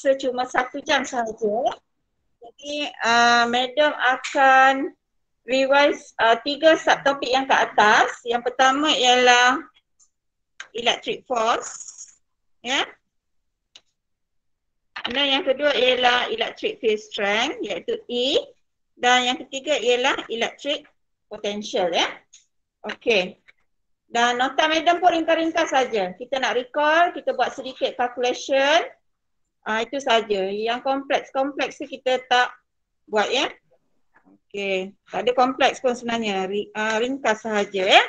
masa cuma 1 jam sahaja. Jadi madam akan revise 3 subtopik yang ke atas. Yang pertama ialah electric force, ya. Dan yang kedua ialah electric field strength, iaitu E. Dan yang ketiga ialah electric potential, ya. Okey. Dan nota madam pun ringkas-ringkas saja. Kita nak recall, kita buat sedikit calculation. Itu saja. Yang kompleks-kompleks tu kita tak buat, ya. Okey. Tak ada kompleks pun sebenarnya. Ringkas sahaja, ya.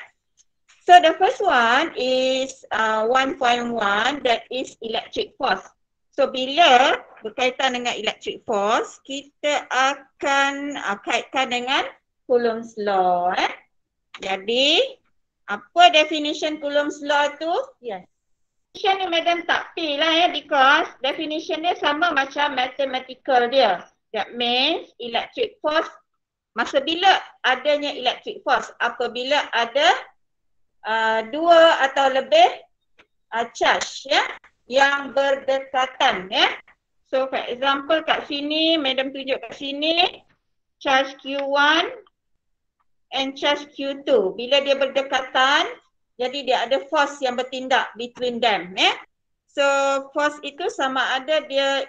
So the first one is 1.1, that is electric force. So bila berkaitan dengan electric force, kita akan kaitkan dengan Coulomb's law, Jadi apa definition Coulomb's law tu? Yes. Definition ni madam tak pi lah, ya, because definition dia sama macam mathematical dia. That means electric force, masa bila adanya electric force? Apabila ada dua atau lebih charge, ya, yang berdekatan, ya. So for example kat sini, madam tunjuk kat sini, charge Q1 and charge Q2. Bila dia berdekatan, jadi dia ada force yang bertindak between them, ya. So force itu sama ada dia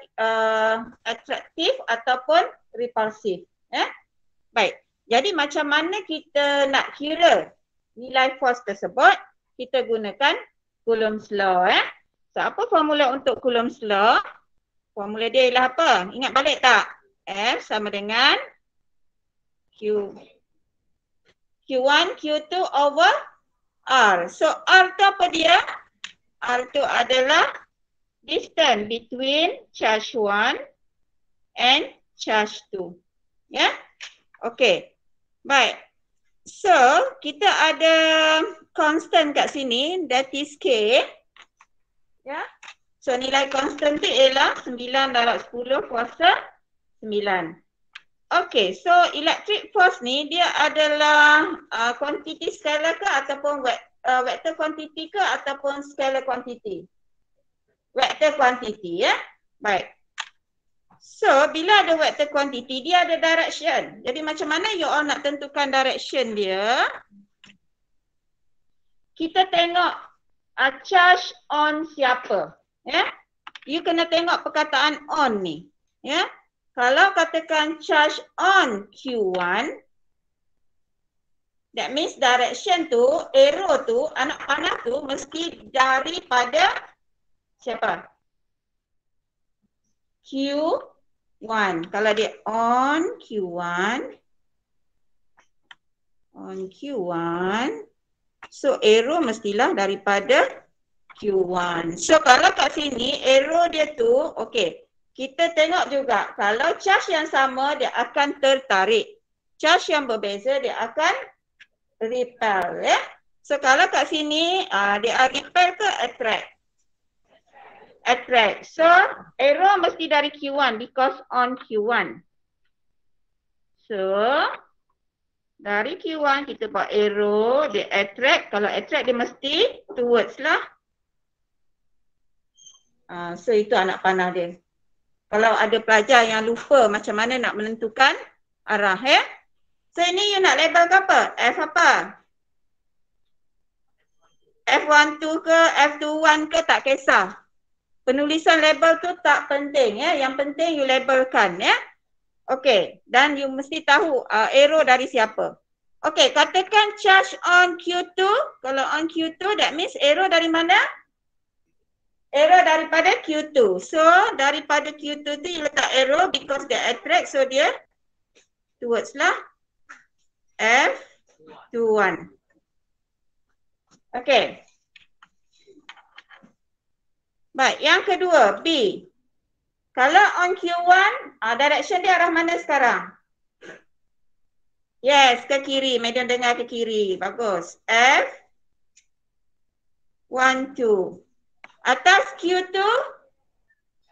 atraktif ataupun repulsif, ya. Baik, jadi macam mana kita nak kira nilai force tersebut? Kita gunakan Coulomb's law, ya. So apa formula untuk Coulomb's law? Formula dia ialah apa? Ingat balik tak? F sama dengan Q1, Q2 over R. So R tu apa dia? R tu adalah distance between charge 1 and charge 2. Ya? Okey. Baik. So kita ada constant kat sini, that is K. Ya. So nilai constant tu ialah 9 darab 10 kuasa 9. Okay, so electric force ni dia adalah quantity scalar ke ataupun vector quantity ke ataupun scalar quantity? Vector quantity, ya. Baik. So bila ada vector quantity, dia ada direction. Jadi macam mana you all nak tentukan direction dia? Kita tengok charge on siapa, ya. You kena tengok perkataan on ni, ya. Kalau katakan charge on Q1, that means direction tu, arrow tu, anak panah tu mesti daripada siapa? Q1. Kalau dia on Q1, so arrow mestilah daripada Q1. So kalau kat sini arrow dia tu, okey. Kita tengok juga, kalau charge yang sama dia akan tertarik. Charge yang berbeza dia akan repel, ya. So kalau kat sini dia repel ke attract? Attract. So arrow mesti dari Q1 because on Q1. So dari Q1 kita buat arrow, dia attract. Kalau attract dia mesti towards lah. So itu anak panah dia. Kalau ada pelajar yang lupa macam mana nak menentukan arah, ya. So ini you nak label ke apa? F apa? F12 ke F21 ke tak kisah. Penulisan label tu tak penting, ya. Yang penting you labelkan, ya. Okey, dan you mesti tahu arrow dari siapa. Okey, katakan charge on Q2. Kalau on Q2 that means arrow dari mana? Arrow daripada Q2. So daripada Q2 tu you letak arrow because dia attract, so dia towards lah F21. Okay. Baik, yang kedua B. Kalau on Q1, direction dia arah mana sekarang? Yes, ke kiri. Madam dengar ke kiri. Bagus. F12. Atas Q2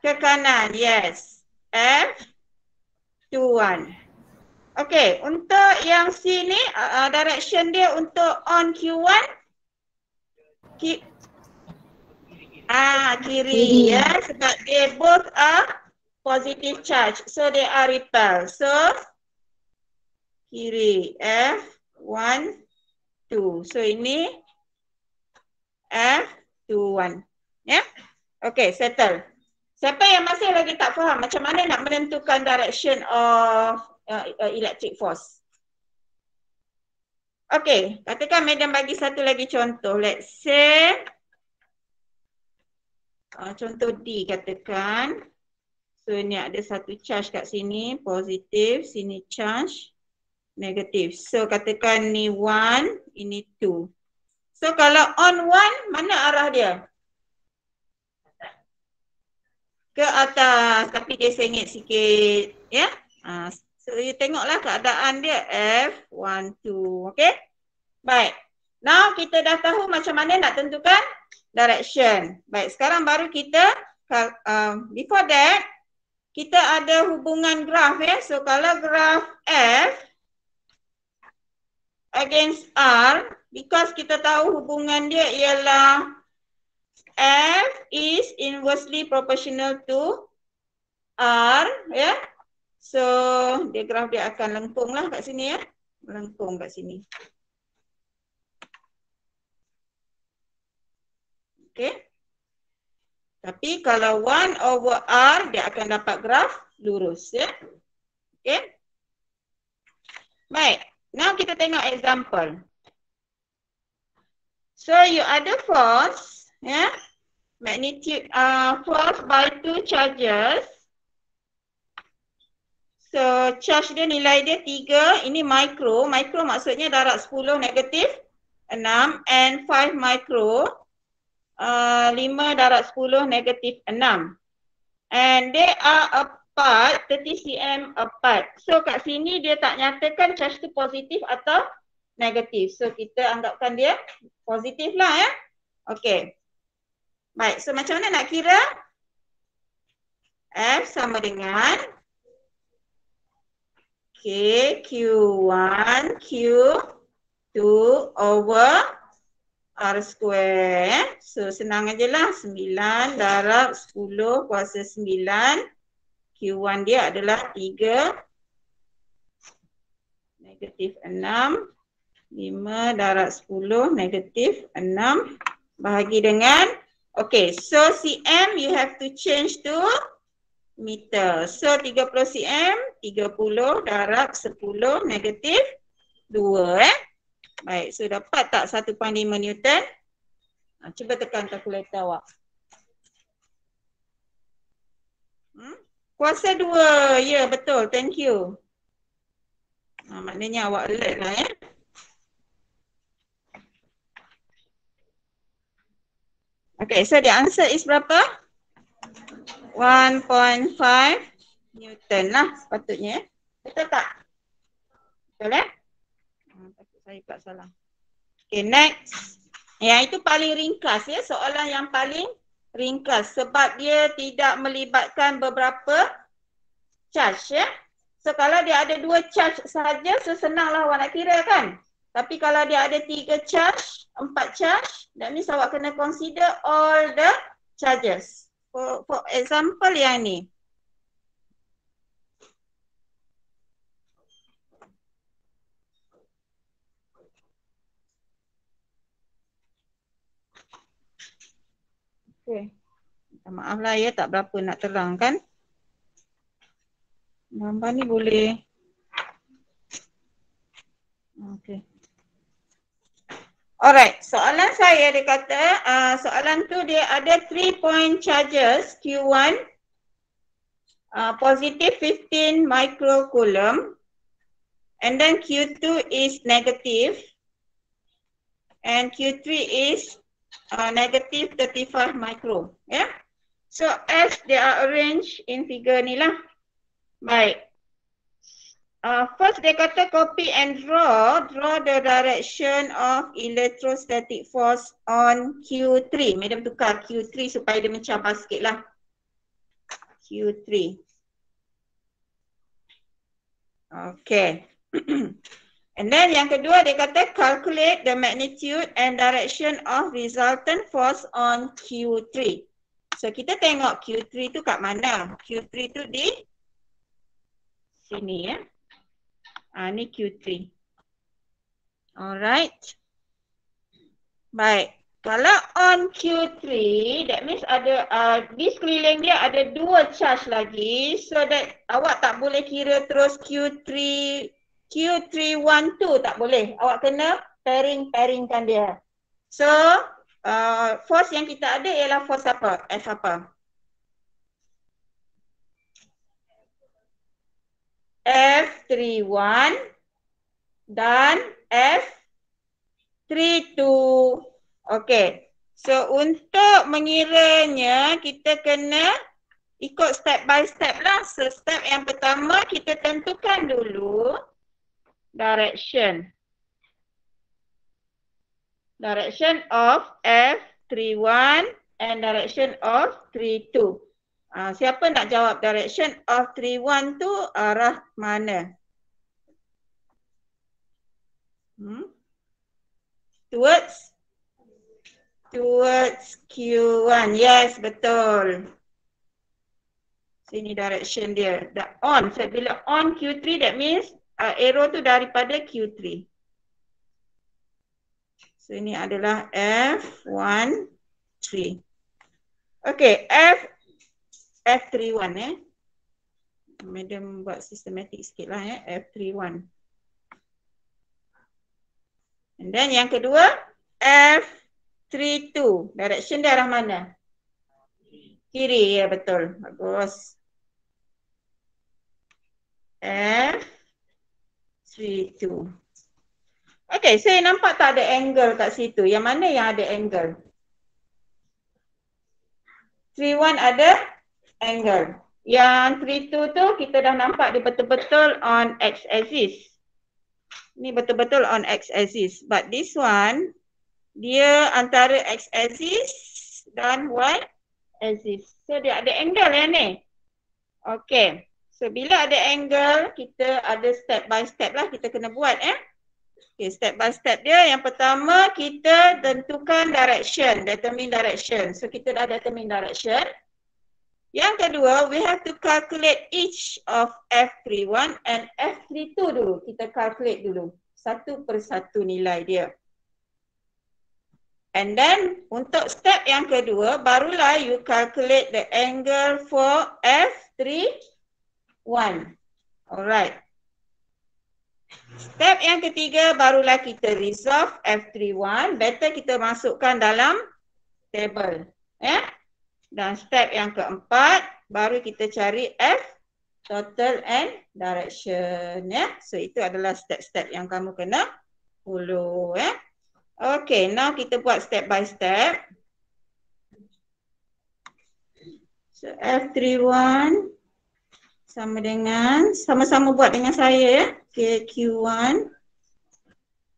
ke kanan. Yes. F21. Okey, untuk yang sini direction dia untuk on Q1 kiri ya, sebab dia both are positive charge. So they are repelled. So kiri F1, 2. So ini F21. Ya. Okay, settle. Siapa yang masih lagi tak faham macam mana nak menentukan direction of electric force? Okay, katakan madam bagi satu lagi contoh. Let's say contoh D katakan. So ni ada satu charge kat sini, positif, sini charge, negatif. So katakan ni 1, ini 2. So kalau on 1, mana arah dia? Ke atas, tapi dia sengit sikit. Ya. So you tengoklah keadaan dia F1, 2. Okay. Baik. Now kita dah tahu macam mana nak tentukan direction. Baik, sekarang baru kita, before that, kita ada hubungan graf ya. So kalau graf F against R, because kita tahu hubungan dia ialah F is inversely proportional to R ya. So dia graf dia akan lengkung lah kat sini ya. Melengkung kat sini. Okay. Tapi kalau 1 over R, dia akan dapat graf lurus ya. Okay. Baik. Now kita tengok example. So you ada force ya. Magnitude force by 2 charges. So charge dia nilai dia 3. Ini micro. Micro maksudnya darab 10 negatif 6 and 5 micro. 5 darab 10 negatif 6. And they are apart, 30 cm apart. So kat sini dia tak nyatakan charge tu positif atau negatif. So kita anggapkan dia positif lah ya. Okay. Baik, so macam mana nak kira? F sama dengan Q1 Q2 over R square. So senang aja lah. 9 darab 10 kuasa 9. Q1 dia adalah 3. Negatif 6. 5 darab 10 negatif 6. Bahagi dengan. Okay. So cm you have to change to meter. So 30 cm. 30 darab 10 negatif 2 Baik, so dapat tak 1.5 Newton? Cuba tekan kalkulator awak. Kuasa 2, ya betul, thank you. Maknanya awak alert lah ya. Okay, so the answer is berapa? 1.5 Newton lah sepatutnya. Betul tak? Betul saya pula salah. Okay, next. Yang itu paling ringkas ya, soalan yang paling ringkas sebab dia tidak melibatkan beberapa charge ya. So kalau dia ada 2 charge sahaja, so senanglah awak nak kira kan. Tapi kalau dia ada 3 charge, 4 charge, that means awak kena consider all the charges. For example yang ni. Okay. Maaf lah ya, tak berapa nak terang kan. Gambar ni boleh. Okay. Alright, soalan saya dia kata, soalan tu dia ada 3 point charges, Q1, positive 15 microcoulomb, and then Q2 is negative, and Q3 is negative 35 micro. Yeah. So as they are arranged in figure ni lah. Baik. First dia kata copy and draw the direction of electrostatic force on Q3. Madam tukar Q3 supaya dia mencabar sikit lah. Q3. Okay. And then yang kedua dia kata calculate the magnitude and direction of resultant force on Q3. So kita tengok Q3 tu kat mana? Q3 tu di sini ya. Ni Q3. Alright. Baik. Kalau on Q3, that means ada di sekeliling dia ada 2 charge lagi. So that awak tak boleh kira terus Q312 tak boleh. Awak kena pairingkan dia. So force yang kita ada ialah force apa? F apa? F31 dan F32. Okey. So untuk mengiranya kita kena ikut step by step lah. So step yang pertama kita tentukan dulu direction. Direction of F31 and direction of 32. Siapa nak jawab direction of 31 tu arah mana? Towards Q1. Yes, betul. Sini direction dia. Dah on. So bila on Q3, that means arrow tu daripada Q3. So ini adalah F13. Okay, F31 Madam buat sistematik sikit lah F31. And then yang kedua, F32. Direction dia arah mana? Kiri, ya betul. Bagus. F32. Okay, saya nampak tak ada angle kat situ. Yang mana yang ada angle? 31 ada angle. Yang 32 tu kita dah nampak dia betul-betul on x-axis. Ni betul-betul on x-axis. But this one, dia antara x-axis dan y-axis. So dia ada angle yang ni. Okay. So bila ada angle, kita ada step by step lah kita kena buat Okay, step by step dia. Yang pertama, kita tentukan direction. Determine direction. So kita dah determine direction. Yang kedua, we have to calculate each of F31 and F32 dulu. Kita calculate dulu. Satu persatu nilai dia. And then, untuk step yang kedua, barulah you calculate the angle for F31. Alright. Step yang ketiga, barulah kita resolve F31. Better kita masukkan dalam table. Dan step yang keempat, baru kita cari F total and direction. So itu adalah step-step yang kamu kena follow. Okay, now kita buat step by step. So F31 sama dengan, sama-sama buat dengan saya Okay, Q1,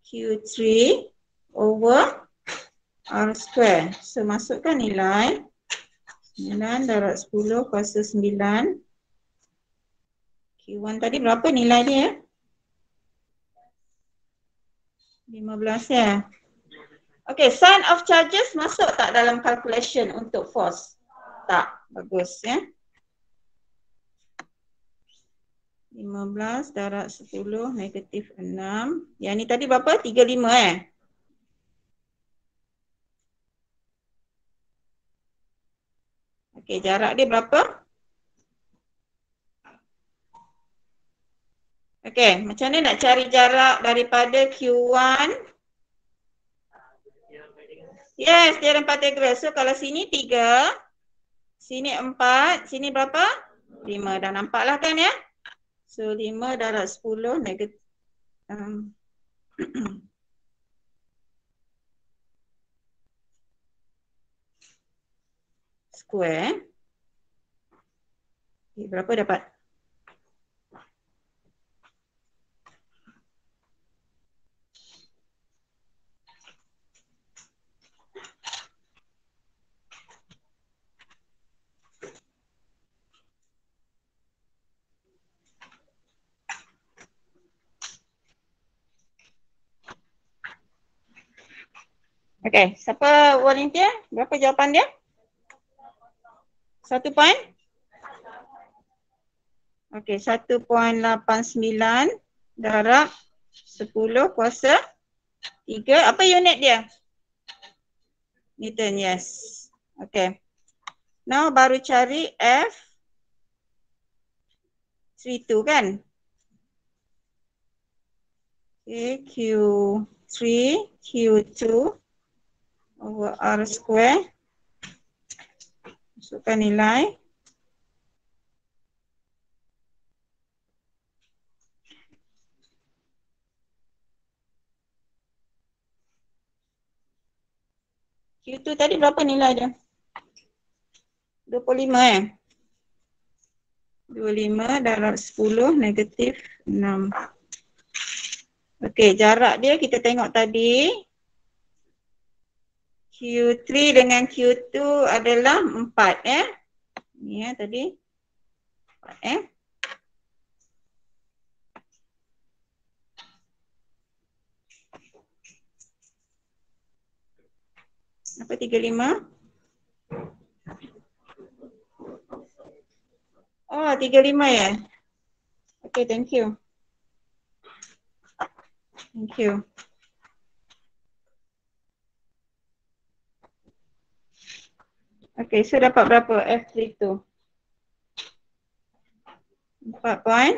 Q3 over R square. So masukkan nilai. 9 darab 10 kuasa 9. Q1 tadi berapa nilai dia? 15 ya. Okay, sign of charges masuk tak dalam calculation untuk force? Tak, bagus ya. 15 darab 10 negatif 6. Yang ni tadi berapa? 35 Okey, jarak dia berapa? Okey, macam mana nak cari jarak daripada Q1? Yes, teorem Pythagoras. So kalau sini 3, sini 4, sini berapa? 5. Dah nampak lah kan ya? So 5 darab 10 negatif square. Okay, berapa dapat? Okay, siapa volunteer? Berapa jawapan dia? 1 point? Okey, 1.89 darab 10 kuasa 3. Apa unit dia? Newton, yes. Okey. Now baru cari F32 kan? Okay, Q3, Q2 over R square. Masukkan nilai. Q2 tadi berapa nilai dia? 25 25 darab 10 negatif 6. Okey, jarak dia kita tengok tadi. Q3 dengan Q2 adalah 4 Ni tadi. 4 Apa 35? Oh, 35 ya? Okay, thank you. Thank you. Okay, so dapat berapa F32? 4 point.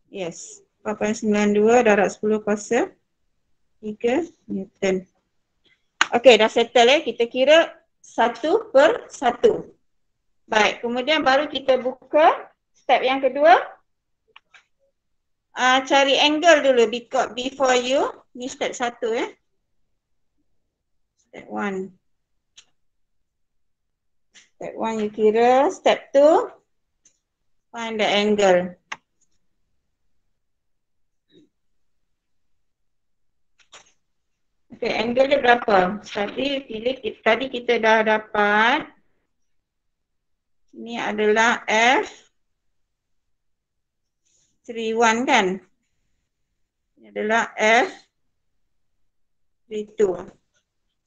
Yes, 4.92 darab 10 kuasa 3 Newton. Okay, dah settle kita kira 1/1. Baik, kemudian baru kita buka step yang kedua. Cari angle dulu before you. Ni step 1 Step 1. Step 1 you kira. Step 2 find the angle. Okay, angle dia berapa? Tadi kita dah dapat. Ini adalah F31 kan? Ini adalah F32.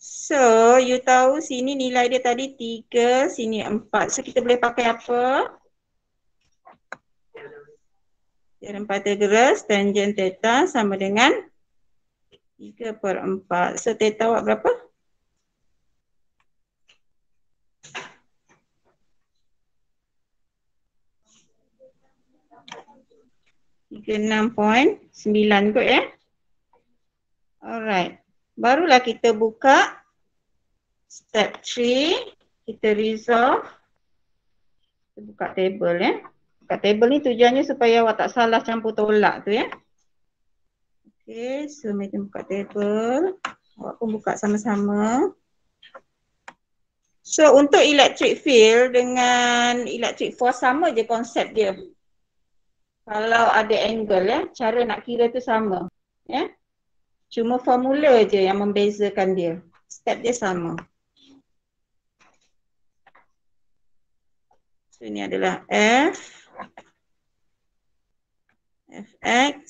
So, you tahu sini nilai dia tadi 3, sini 4. So, kita boleh pakai apa? Teorem Pythagoras, tangent theta sama dengan 3/4. So, theta awak berapa? 36.9 kot Alright. Barulah kita buka step 3. Kita resolve. Kita buka table Buka table ni tujuannya supaya awak tak salah campur tolak tu Okay, so kita buka table. Awak pun buka sama-sama. So untuk electric field dengan electric force sama je konsep dia. Kalau ada angle cara nak kira tu sama. Cuma formula je yang membezakan dia. Step dia sama. So ini adalah Fx,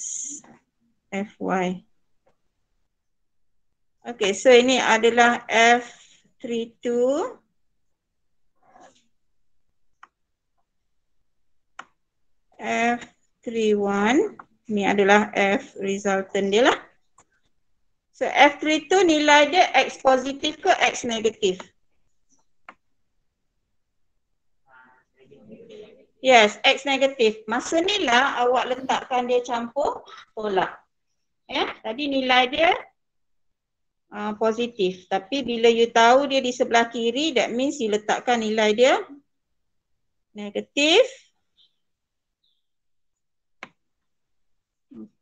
Fy. Okay, so ini adalah F32. F31. Ini adalah F resultant dia lah. So F32 nilai dia X positif ke X negatif? Yes, X negatif. Masa ni lah awak letakkan dia campur tolak. Tadi nilai dia positif. Tapi bila you tahu dia di sebelah kiri, that means you letakkan nilai dia negatif.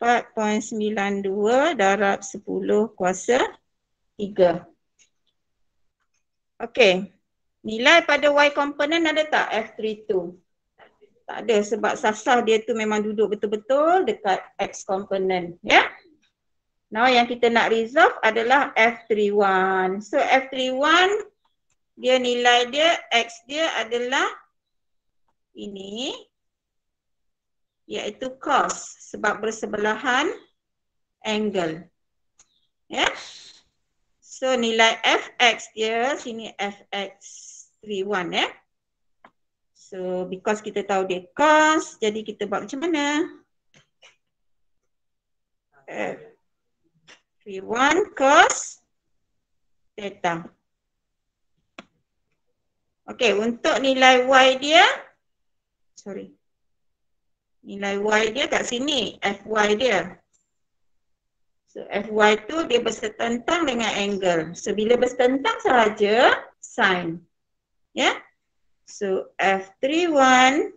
4.92 darab 10 kuasa 3. Okey. Nilai pada Y component ada tak F32? Tak ada sebab sasar dia tu memang duduk betul-betul dekat X component. Now yang kita nak resolve adalah F31. So F31 dia nilai dia X dia adalah ini. Iaitu cos sebab bersebelahan angle. So nilai fx dia sini fx31 ya. So because kita tahu dia cos, jadi kita buat macam mana? F31 cos theta. Okey, untuk nilai y dia, nilai y dia kat sini, fy dia. So fy tu dia bersetentang dengan angle. So bila bersetentang sahaja sin. Ya. Yeah? So f31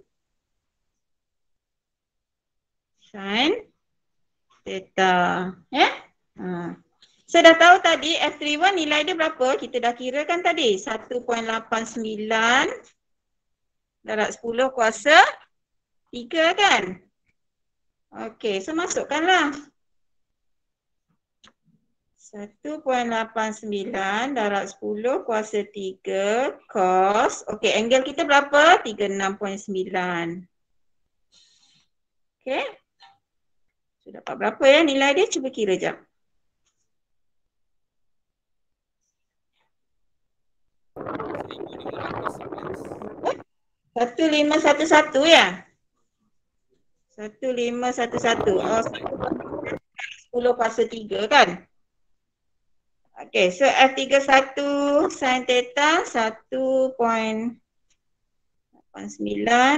sin theta. Ya. Yeah? So dah tahu tadi f31 nilai dia berapa? Kita dah kira kan tadi 1.89 darab 10 kuasa 3 kan? Okey, so masukkanlah. 1.89 darab 10 kuasa 3 cos. Okey, angle kita berapa? 36.9. Okey. So dapat berapa ya nilai dia? Cuba kira jap. Oh, 1511 ya? 1511. Oh, 10 kuasa 3 kan? Okey, so F31 sin theta 1.89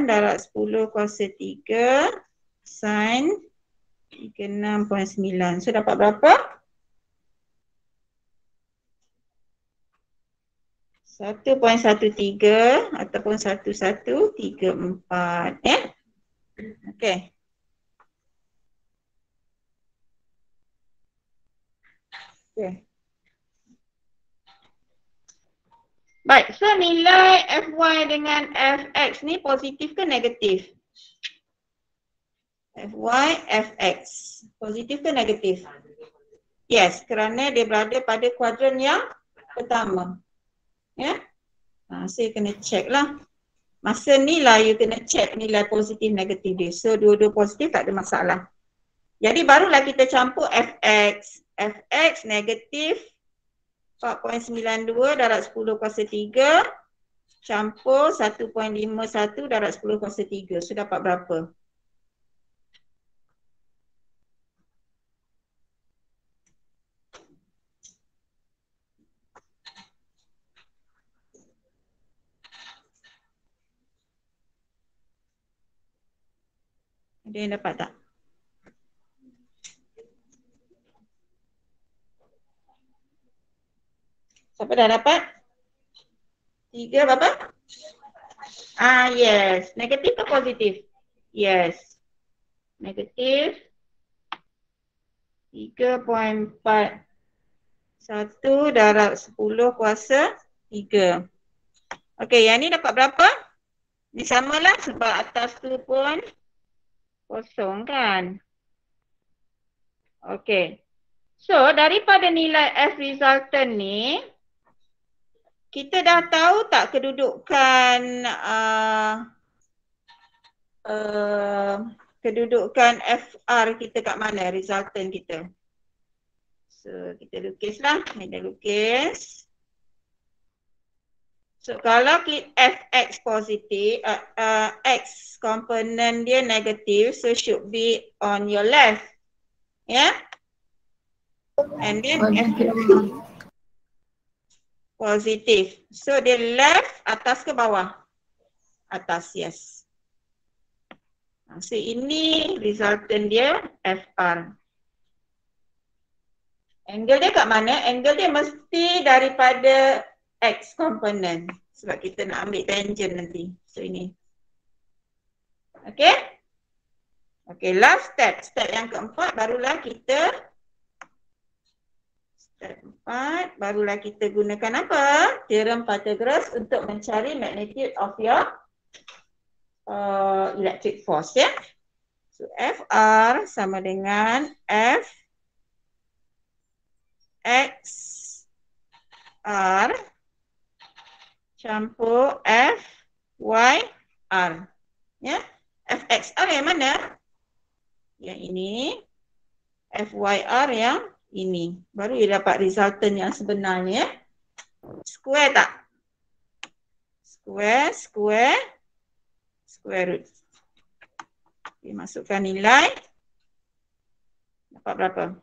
darab 10 kuasa 3 sin 36.9. So dapat berapa? 1.13 ataupun 1134 ya. Okey. Okey. Baik, so nilai Fy dengan Fx ni positif ke negatif? Fy, Fx. Positif ke negatif? Yes, kerana dia berada pada kuadran yang pertama. Ya? Saya kena check lah. Masa ni lah you kena check nilai positif negatif dia. So dua-dua positif tak ada masalah. Jadi barulah kita campur Fx. Fx negatif 4.92 darab 10 kuasa 3 campur 1.51 darab 10 kuasa 3. So dapat berapa? Ada yang dapat tak? Siapa dah dapat? 3 berapa? Yes. Negatif ke positif? Yes. Negatif 3.41 darab 10 kuasa 3. Okey, yang ni dapat berapa? Ni samalah sebab atas tu pun kosong kan? Okey. So, daripada nilai F resultant ni, kita dah tahu tak kedudukan kedudukan FR kita kat mana, resultant kita. So, kita lukislah. Kita lukis. So, kalau Fx positif, X komponen dia negatif, so should be on your left. Yeah? And then positif. So dia left atas ke bawah? Atas, yes. So ini resultant dia FR. Angle dia kat mana? Angle dia mesti daripada X komponen. Sebab kita nak ambil tangent nanti. So ini. Okay? Okay, last step. Step yang keempat barulah kita Step 4, barulah kita gunakan apa? Theorem Pythagoras untuk mencari magnitude of your electric force ya. So Fr sama dengan F X R campur F Y R. Ya. F X R yang mana? Yang ini. F Y R yang ini. Baru dia dapat resultant yang sebenarnya. Square tak? Square, square, square root. Okay, masukkan nilai. Dapat berapa?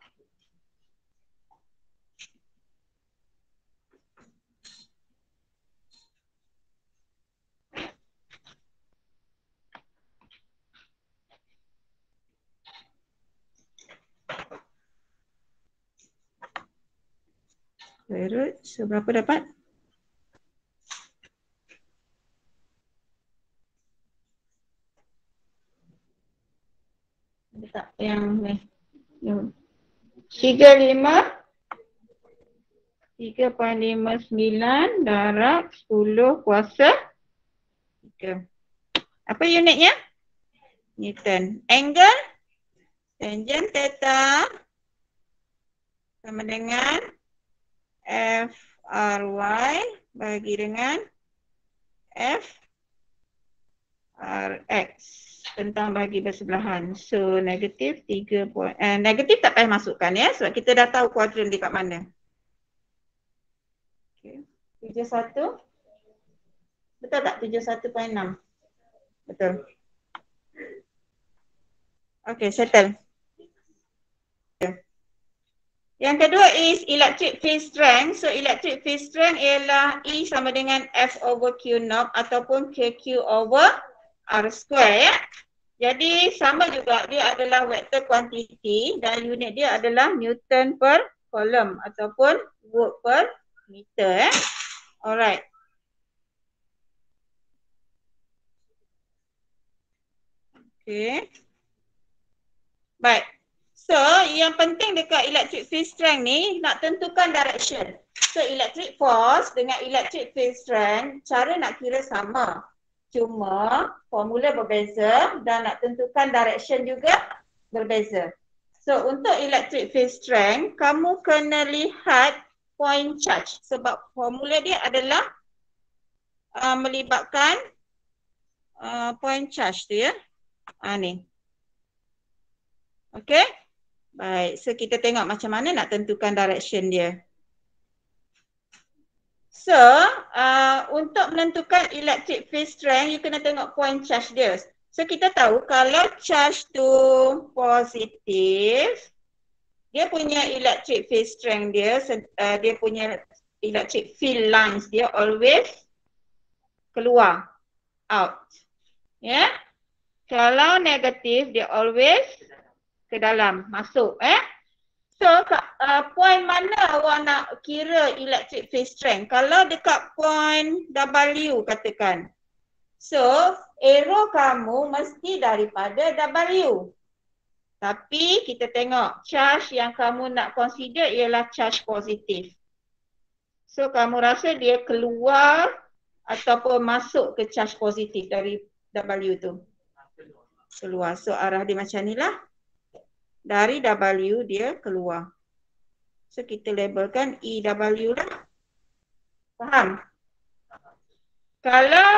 Square root, so berapa dapat? Tak yang ni. 3.59 darab 10 kuasa 3. Apa unitnya? Newton. Angle tangent theta sama dengan FRY bagi dengan FRX tentang bagi bersebelahan. So negatif 3. Negatif tak payah masukkan ya sebab kita dah tahu kuadran dekat mana. Okay. 71. Betul tak 71.6? Betul. Okay, settle. Yang kedua is electric field strength. So electric field strength ialah E sama dengan F over Q naught ataupun KQ over R square ya. Jadi sama juga dia adalah vector quantity dan unit dia adalah Newton per coulomb ataupun volt per meter ya. Alright. Okay. Baik. So, yang penting dekat electric field strength ni nak tentukan direction. So, electric force dengan electric field strength cara nak kira sama. Cuma formula berbeza dan nak tentukan direction juga berbeza. So, untuk electric field strength, kamu kena lihat point charge sebab formula dia adalah melibatkan point charge tu ya. Ni. Okay. Baik, so kita tengok macam mana nak tentukan direction dia. So, untuk menentukan electric field strength, you kena tengok point charge dia. So, kita tahu kalau charge tu positif, dia punya electric field strength dia, dia punya electric field lines dia always keluar, out. Ya. Yeah? Kalau negatif, dia always ke dalam, masuk So point mana awak nak kira electric field strength? Kalau dekat point W katakan. So arrow kamu mesti daripada W. Tapi kita tengok charge yang kamu nak consider ialah charge positif. So kamu rasa dia keluar ataupun masuk ke charge positif dari W tu? Keluar. So arah dia macam ni lah. Dari W dia keluar. So kita labelkan EW lah. Faham? Kalau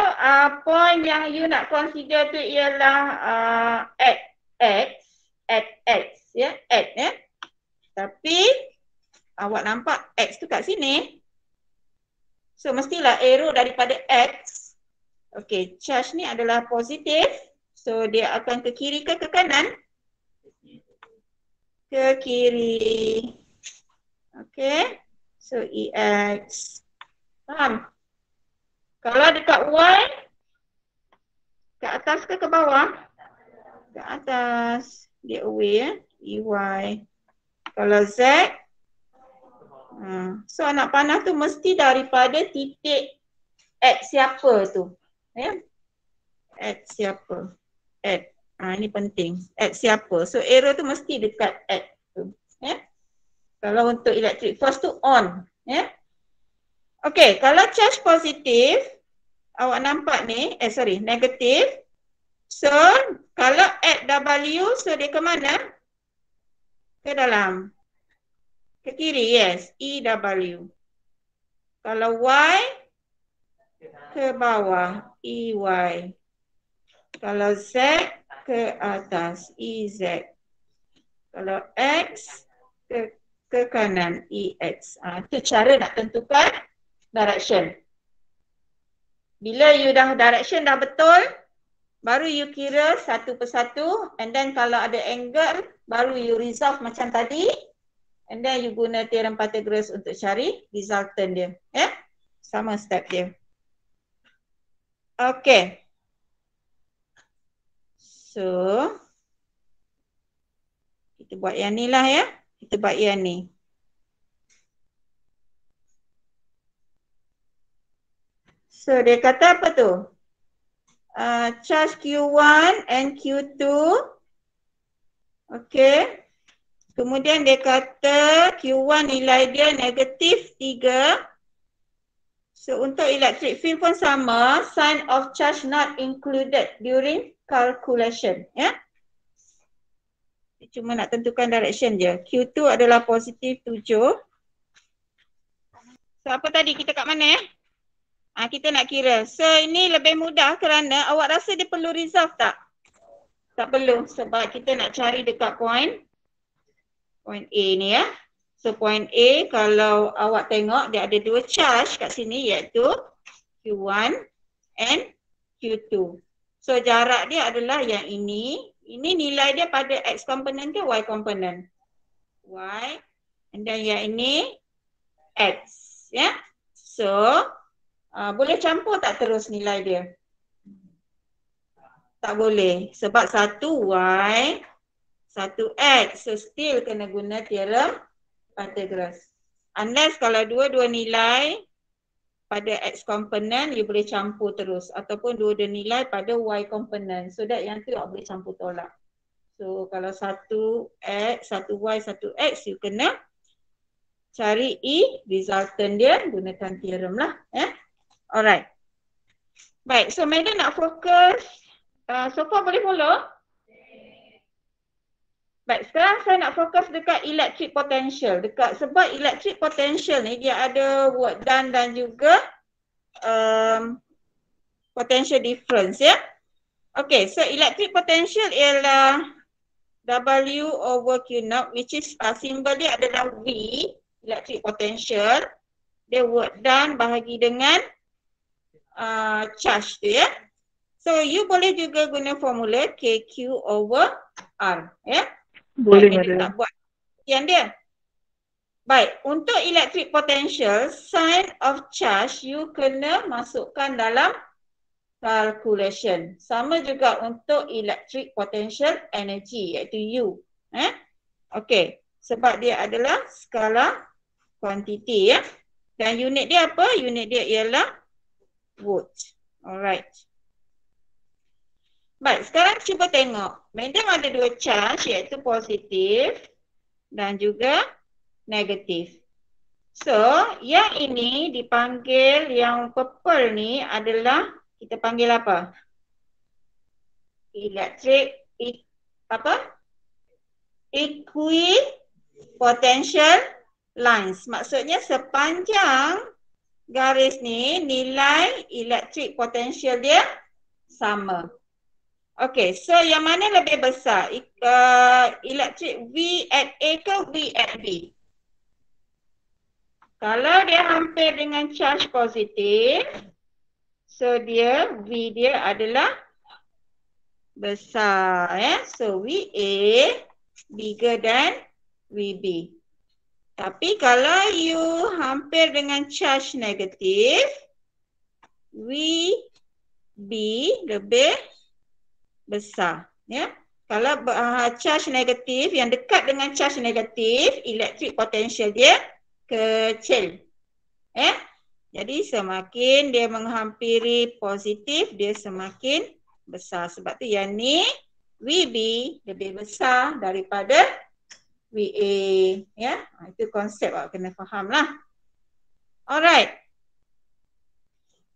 point yang you nak consider tu ialah at X ya, at ya. Tapi awak nampak X tu kat sini. So mestilah arrow daripada X. Okey, charge ni adalah positif. So dia akan ke kiri ke kanan? Ke kiri. Okay. So EX. Faham? Kalau dekat Y, ke atas ke bawah? Ke atas. Dia away ya. EY. Kalau Z. So anak panah tu mesti daripada titik X siapa tu. Ya. X siapa. X. Ini penting. At siapa? So arrow tu mesti dekat at tu. Ya? Kalau untuk electric force tu on. Ya? Okey, kalau charge positif, awak nampak ni, negatif. So kalau at W, so dia ke mana? Ke dalam. Ke kiri, yes. EW. Kalau Y, ke bawah. EY. Kalau Z, ke atas, EZ. Kalau X, ke ke kanan, EX. Itu cara nak tentukan direction. Bila you dah direction dah betul, baru you kira satu persatu, and then kalau ada angle, baru you resolve macam tadi, and then you guna teorem Pythagoras untuk cari resultant dia. Ya? Sama step dia. Okay. So, kita buat yang ni lah ya. Kita buat yang ni. So, dia kata apa tu? Charge Q1 and Q2. Okay. Kemudian dia kata Q1 nilai dia negatif 3. So, untuk electric field pun sama. Sign of charge not included during calculation. Ya. Cuma nak tentukan direction je. Q2 adalah positif 7. So, apa tadi? Kita kat mana ya? Kita nak kira. So, ini lebih mudah kerana awak rasa dia perlu resolve tak? Tak perlu. Sebab kita nak cari dekat point A ni ya. So, point A kalau awak tengok dia ada dua charge kat sini iaitu Q1 and Q2. So, jarak dia adalah yang ini. Ini nilai dia pada X component ke Y component? Y. And then yang ini X. Ya. So, boleh campur tak terus nilai dia? Tak boleh. Sebab satu Y, satu X. So, still kena guna teorem Pythagoras. Unless kalau dua-dua nilai pada X component, you boleh campur terus. Ataupun dua-dua nilai pada Y component. So that yang tu you boleh campur tolak. So kalau satu X, satu Y, satu X, you kena cari E, resultant dia, gunakan theorem lah. Alright. Baik, so Megan nak fokus. So far boleh follow? Baik, sekarang saya nak fokus dekat electric potential. Sebab electric potential ni dia ada work done dan juga potential difference ya. Okay, so electric potential ialah W over Q naught, which is simbol dia adalah V, electric potential. Dia work done bahagi dengan charge tu ya. So you boleh juga guna formula KQ over R ya. Boleh ada. Tak buat yang dia. Baik, untuk electric potential, sign of charge you kena masukkan dalam calculation. Sama juga untuk electric potential energy iaitu U. Okey, sebab dia adalah skala quantity ya. Dan unit dia apa? Unit dia ialah volt. Alright. Baik, sekarang cuba tengok. Medium ada dua charge iaitu positif dan juga negatif. So, yang ini dipanggil yang purple ni adalah kita panggil apa? Electric equipotential lines. Maksudnya sepanjang garis ni nilai electric potential dia sama. Okay, so yang mana lebih besar? Electric V at A ke V at B? Kalau dia hampir dengan charge positif, so dia V dia adalah besar. So VA bigger than VB. Tapi kalau you hampir dengan charge negatif, VB lebih besar ya. Kalau charge negatif yang dekat dengan charge negatif, electric potential dia kecil. Jadi semakin dia menghampiri positif, dia semakin besar. Sebab tu yang ni VB lebih besar daripada VA ya. Itu konsep awak kena faham lah. Alright.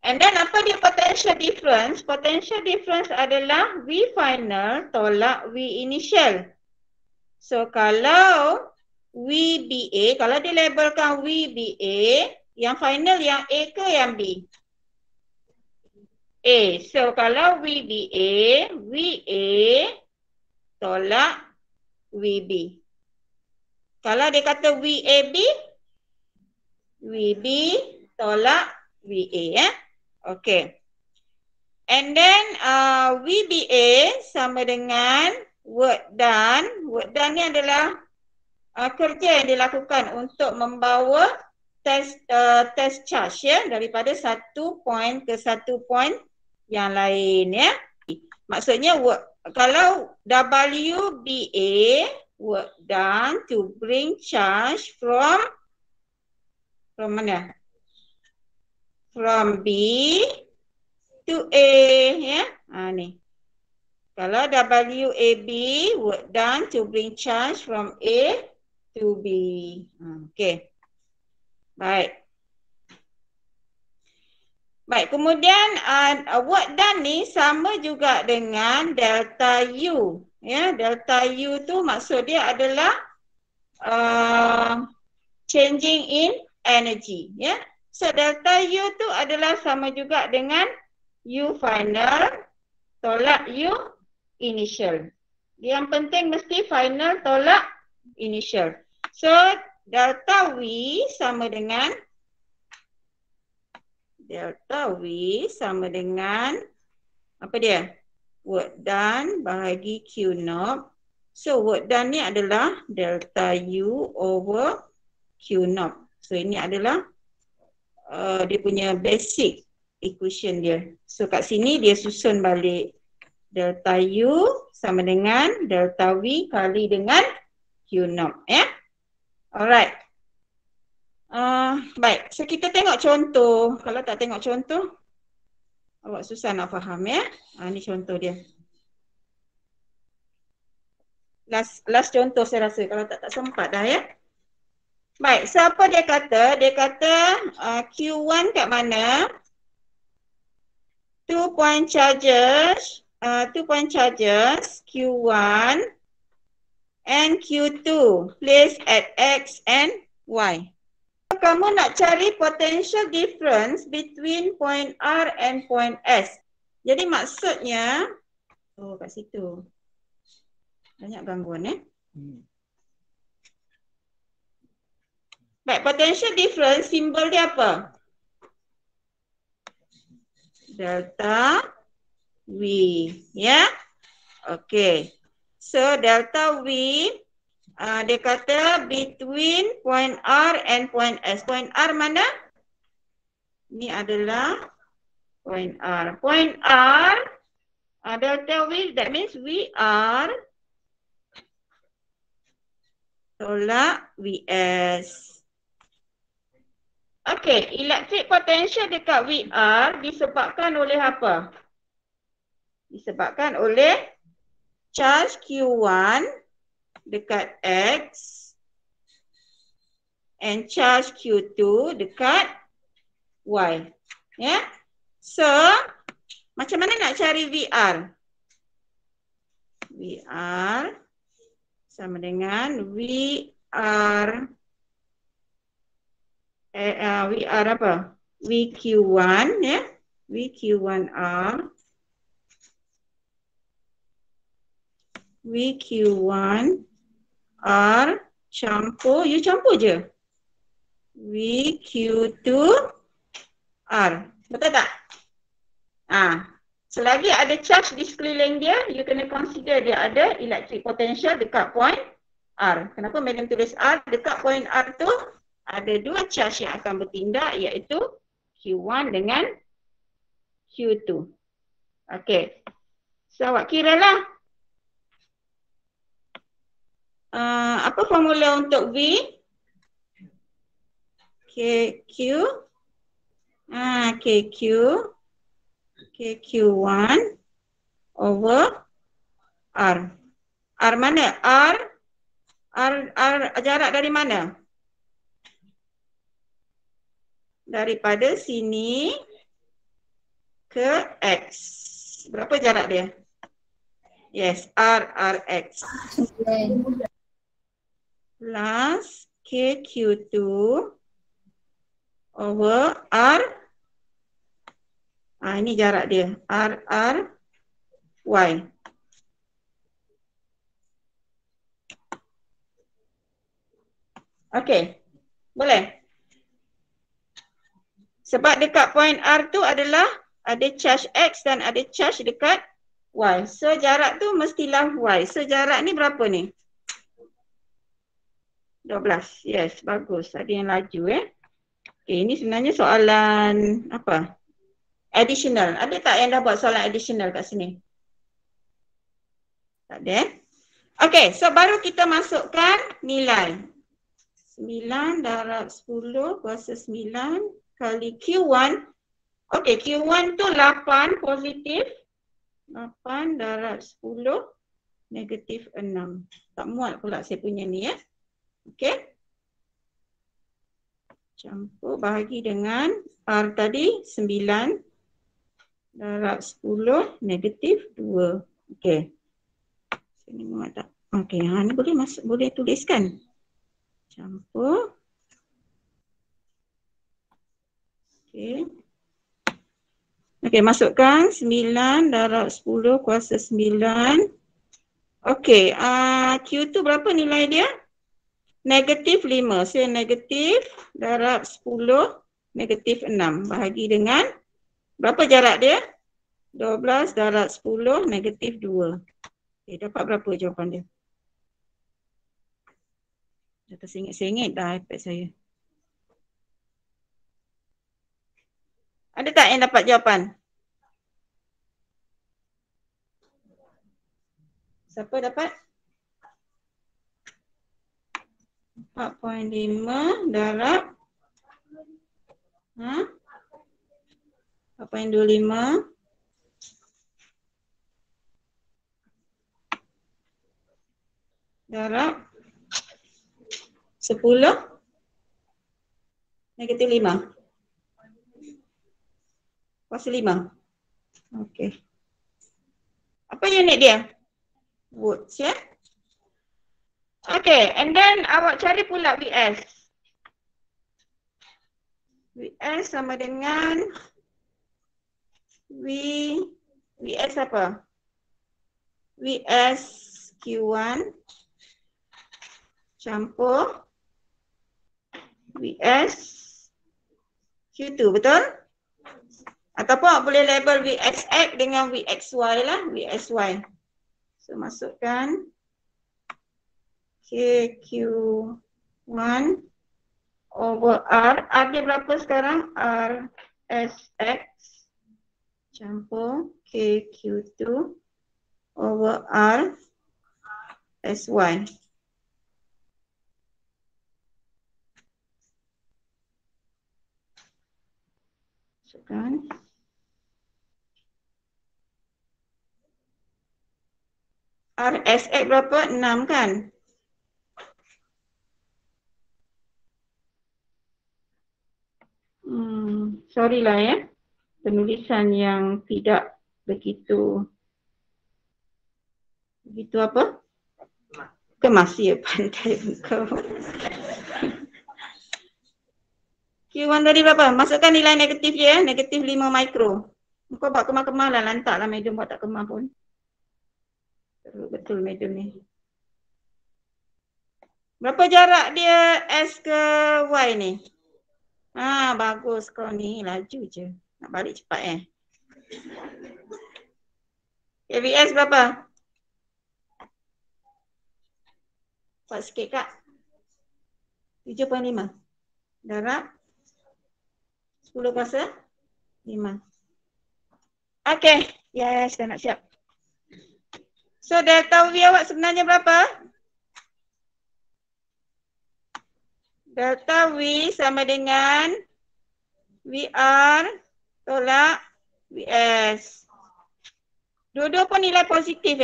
And then apa dia potential difference? Potential difference adalah V final tolak V initial. So kalau VBA, kalau dilabelkan VBA, yang final yang A ke yang B? A. So kalau VBA, VA tolak VB. Kalau dia kata VAB, VB tolak VA ya. Okay. And then VBA sama dengan work done. Work done ni adalah kerja yang dilakukan untuk membawa test charge ya daripada satu point ke satu point yang lain ya. Maksudnya kalau WBA work done to bring charge from mana? From B to A ya. Ni. Kalau WAB work done to bring charge from A to B. Okay. Baik. Baik, kemudian work done ni sama juga dengan delta U. Ya, delta U tu maksud dia adalah changing in energy. Ya. So delta U tu adalah sama juga dengan U final tolak U initial. Yang penting mesti final tolak initial. So delta V sama dengan apa dia? Work done bahagi Q naught. So work done ni adalah delta U over Q naught. So ini adalah dia punya basic equation dia. So kat sini dia susun balik delta U sama dengan delta V kali dengan Q naught ya. Alright. Baik, so kita tengok contoh. Kalau tak tengok contoh, awak susah nak faham ya. Ni contoh dia. Last contoh saya rasa, kalau tak sempat dah ya. Baik, so apa dia kata? Dia kata Q1 kat mana? 2 point charges Q1 and Q2 placed at X and Y. Kamu nak cari potential difference between point R and point S. Jadi maksudnya, kat situ. Banyak gangguan Baik, potential difference, simbol dia apa? Delta V, ya. Okay. So delta V dia kata between point R and point S. Point R mana? Ini adalah point R. Point R, delta V, that means VR tolak VS. Okay, electric potential dekat VR disebabkan oleh apa? Disebabkan oleh charge Q1 dekat X and charge Q2 dekat Y. Ya. So, macam mana nak cari VR? VR sama dengan VR apa? VQ1 ya. VQ1R VQ1R campur, you campur je. VQ2R. Betul tak? Selagi ada charge di sekeliling dia, you kena consider dia ada electric potential dekat point R. Kenapa madam tulis R? Dekat point R tu ada dua charge yang akan bertindak, iaitu Q1 dengan Q2. Okay. So awak kira lah. Apa formula untuk V? KQ. KQ1 over R. R mana? R jarak dari mana? Daripada sini ke X. Berapa jarak dia? Yes, RX. Plus KQ2 over R. Ini jarak dia. RRY. Okey. Boleh? Sebab dekat point R tu adalah ada charge X dan ada charge dekat Y. So jarak tu mestilah Y. So jarak ni berapa ni? 12. Yes, bagus. Ada yang laju Okay, ini sebenarnya soalan apa? Additional. Ada tak yang dah buat soalan additional kat sini? Tak ada Okay, so baru kita masukkan nilai. 9 darab 10 kuasa 9 kali Q1. Okay, Q1 tu 8 positif. 8 darab 10 negatif 6. Tak muat pula saya punya ni Okay. Campur bahagi dengan R tadi 9 darab 10 negatif 2. Okay. Sini muat tak? Okay, ni boleh tuliskan. Campur. Okay. Okay, masukkan 9 darab 10 kuasa 9. Okay, Q tu berapa nilai dia? Negatif 5. So, negatif darab 10 negatif 6. Bahagi dengan berapa jarak dia? 12 darab 10 negatif 2. Okay, dapat berapa jawapan dia? Dah tersengit-sengit dah iPad saya. Ada tak yang dapat jawapan? Siapa dapat? 4.5 darab 4.25 darab 10 negatif 5 kuasa 5. Okey. Apa unit dia? Watts Okey, and then awak cari pula VS. VS sama dengan VS apa? VS Q1 campur VS Q2, betul? Ataupun awak boleh label VXX dengan VXY lah, VSY. So masukkan KQ1 over R. R dia berapa sekarang? RSX campur KQ2 over R SY. Masukkan. RSX berapa? 6 kan? Sorry lah penulisan yang tidak begitu apa? Kemas ya, pandai engkau. Q1 tadi berapa? Masukkan nilai negatif dia negatif 5 mikro. Kau buat kemah-kemah lah, lantak lah medium buat tak kemah pun. Betul medium ni. Berapa jarak dia S ke Y ni? Bagus kau ni, laju je. Nak balik cepat KVS berapa? Buat sikit kak. 7.5. Darab 10 kuasa 5. Okay. Yes, dah nak siap. So, delta V awak sebenarnya berapa? Delta V sama dengan VR tolak VS. Dua-dua pun nilai positif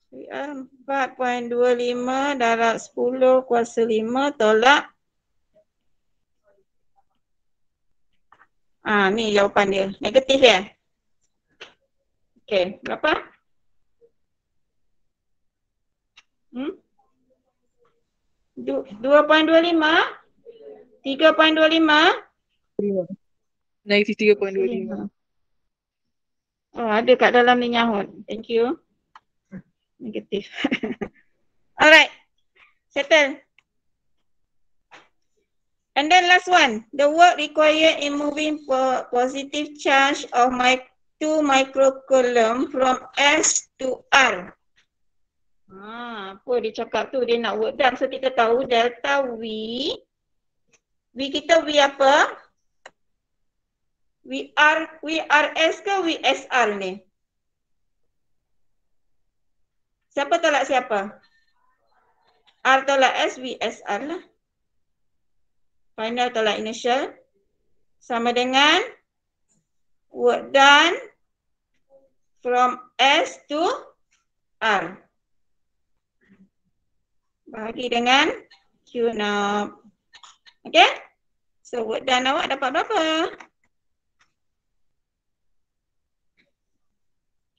VR 4.25 darab 10 kuasa 5 tolak. Ni jawapan dia. Negatif Okey, berapa? 2.25? 3.25? Negatif 3.25. Oh, ada kat dalam ni nyahut. Thank you. Negatif. Alright. Settle. And then last one, the work required in moving positive charge of 2 microcoulomb from S to R. Apa dia cakap tu, dia nak work done. So kita tahu delta V. V kita V apa? VRS ke VSR ni? Siapa tolak siapa? R tolak S, VSR lah. Final tolak initial. Sama dengan work done from S to R. Bahagi dengan Q0. Okay? So work done awak dapat berapa?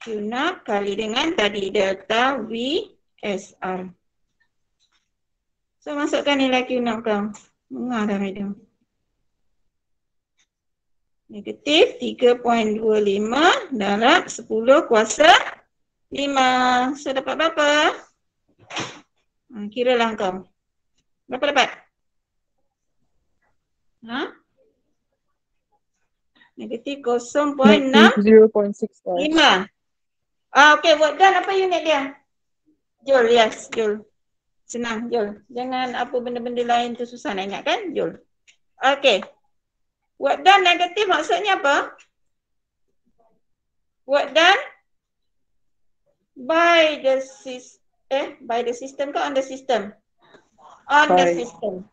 Q0 kali dengan tadi delta VSR. So masukkan nilai Q0 kau. Dengar dah madam. Negatif 3.25 darab 10 kuasa 5. So dapat berapa? Kiralah kau. Berapa dapat? Negatif 0.6. 0.65. Okay, work done apa unit dia? Joule, yes, Joule. Senang, Joule. Jangan apa benda-benda lain tu susah nak ingat kan? Joule. Okay. Work done negatif maksudnya apa? Work done by the system ke on the system? On the system.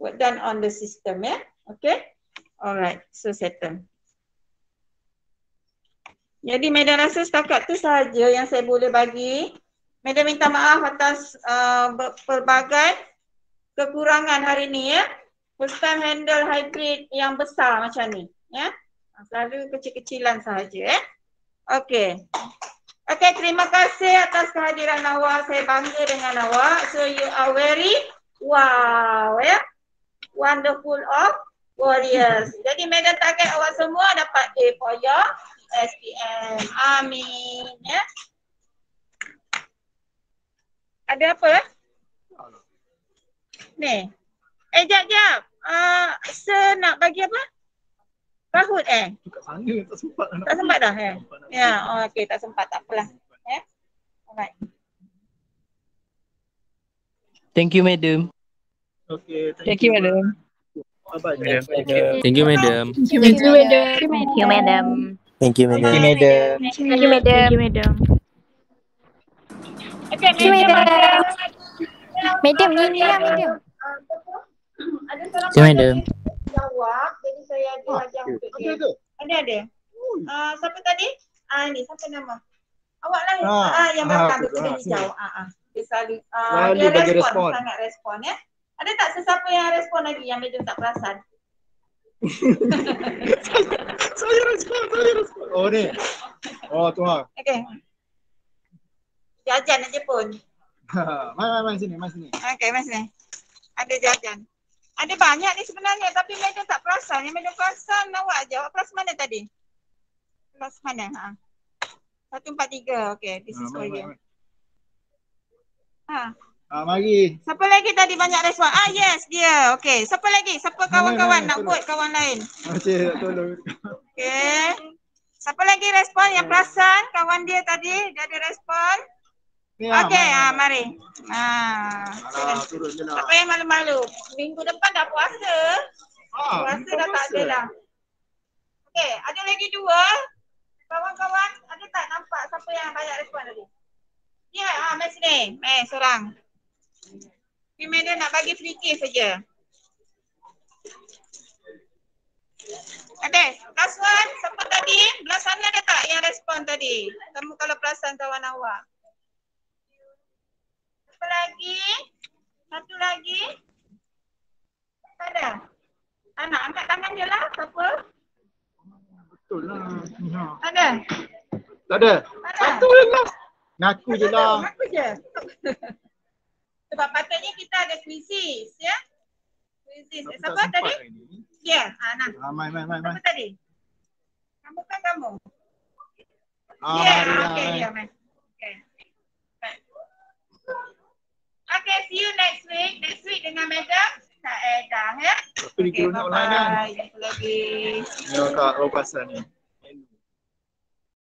Work done on the system, ya. Okay. Alright, so settle. Jadi Madam rasa setakat tu sahaja yang saya boleh bagi. Madam minta maaf atas pelbagai kekurangan hari ni ya. First time handle hybrid yang besar macam ni ya. Selalu kecil-kecilan sahaja ya. Okey. Okey, terima kasih atas kehadiran awak. Saya bangga dengan awak. So you are very wow ya. Wonderful of warriors. Jadi Madam target awak semua dapat A for your SPM. Amin ya. Ada apa? Ni. Jap. Sir nak bagi apa? Kahut Kat sana tak sempat nak. Tak sempat dah Ya, okey tak sempat, tak apalah. Ya. Alright. Thank you, madam. Okay, Thank you, madam. Bye-bye. Thank you, madam. Thank you, madam. Thank you, madam. Thank you, madam. Thank you, madam. Okay, Thank you, madam. Madam, ni lah, madam. Ada seorang Thank you, madam. jawab, jadi saya ada ajar untuk dia. Ada. Siapa tadi? Ni, siapa nama? Awak lah yang belakang tu, kuda hijau. Dia selalu dia bagi respon, sangat respon ya. Ada tak sesiapa yang respon lagi yang madam tak perasan? Saya respon. Oh ni. Oh tu ha. Okey. Jajan aja pun. Mai sini. Okey, mas ni. Ada jajan. Ada banyak ni sebenarnya tapi madam tak perasan. Yang madam perasan awak je. Awak perasan mana tadi? Perasan mana? 143. Okey, this is for you. Mari. Siapa lagi tadi banyak respon? Yes, dia. Okey, siapa lagi? Siapa kawan-kawan nak buat kawan lain? Okey, tolong. Okey. Siapa lagi respon yang perasan kawan dia tadi? Dia ada respon? Okey, mari. Turun je lah. Siapa yang malu-malu? Minggu depan dah puasa. Puasa dah tak ada dah. Okey, ada lagi dua. Kawan-kawan, ada tak nampak siapa yang banyak respon tadi? Ya, mai sini. Mai seorang. Madam nak bagi free case saja. Okey, last one. Siapa tadi? Belah sana ada tak yang respon tadi? Kamu kalau perasan kawan awak. Siapa lagi? Satu lagi? Tak ada? Nak angkat tangan je lah. Siapa? Betul lah. Tak ada? Tak ada. Satu je lah. Ngaku je lah. Ngaku je. Sebab patutnya kita ada kuisis ya. Kuisis. Siapa tadi? Ya, nak. Mai. Siapa tadi? Kamu kan kamu? Mari. Okey, dia mai. Okey. Okay, see you next week. Next week dengan Madam Kak Edah ya. Tapi di guru nak online kan? Bye. Jumpa lagi. Ya, Kak, pasal ni.